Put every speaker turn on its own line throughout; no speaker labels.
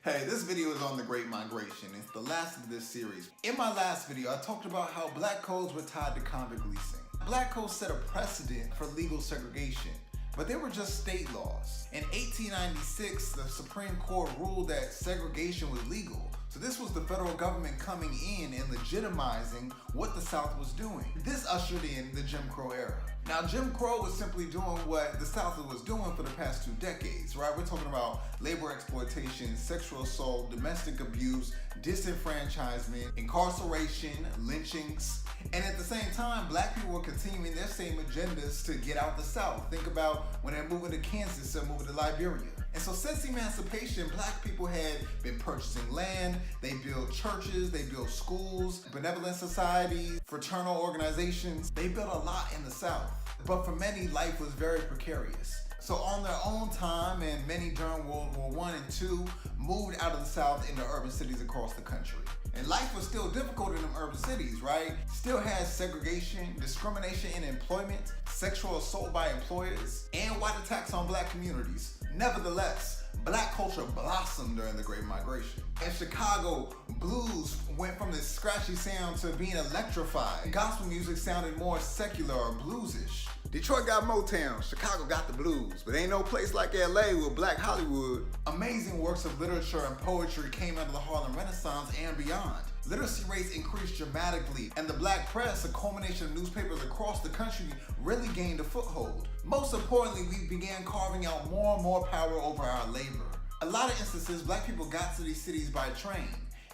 Hey, this video is on the Great Migration. It's the last of this series. In my last video, I talked about how black codes were tied to convict leasing. Black codes set a precedent for legal segregation, but they were just state laws. In 1896, the Supreme Court ruled that segregation was legal. So this was the federal government coming in and legitimizing what the South was doing. This ushered in the Jim Crow era. Now, Jim Crow was simply doing what the South was doing for the past 2 decades, right? We're talking about labor exploitation, sexual assault, domestic abuse, disenfranchisement, incarceration, lynchings. And at the same time, black people were continuing their same agendas to get out the South. Think about when they're moving to Kansas or moving to Liberia. And so since emancipation, black people had been purchasing land, they built churches, they built schools, benevolent societies, fraternal organizations. They built a lot in the South. But for many, life was very precarious. So on their own time, and many during World War I and II, moved out of the South into urban cities across the country. And life was still difficult in them urban cities, right? Still has segregation, discrimination in employment, sexual assault by employers, and white attacks on black communities. Nevertheless, black culture blossomed during the Great Migration. In Chicago, blues went from this scratchy sound to being electrified. Gospel music sounded more secular or bluesish. Detroit got Motown, Chicago got the blues, but ain't no place like LA with Black Hollywood. Amazing works of literature and poetry came out of the Harlem Renaissance and beyond. Literacy rates increased dramatically, and the black press, a culmination of newspapers across the country, really gained a foothold. Most importantly, we began carving out more and more power over our labor. A lot of instances, black people got to these cities by train,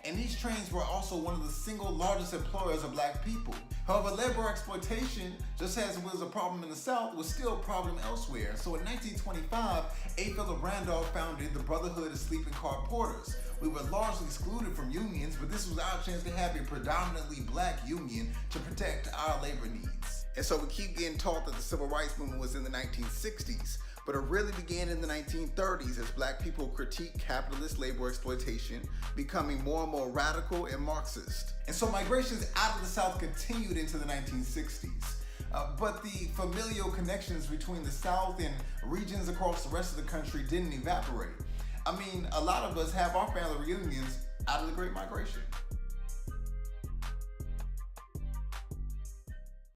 and these trains were also one of the single largest employers of black people. However, labor exploitation, just as it was a problem in the South, was still a problem elsewhere. So in 1925, A. Philip Randolph founded the Brotherhood of Sleeping Car Porters. We were largely excluded from unions, but this was our chance to have a predominantly black union to protect our labor needs. And so we keep getting taught that the civil rights movement was in the 1960s, but it really began in the 1930s as black people critiqued capitalist labor exploitation, becoming more and more radical and Marxist. And so migrations out of the South continued into the 1960s. But the familial connections between the South and regions across the rest of the country didn't evaporate. I mean, a lot of us have our family reunions out of the Great Migration.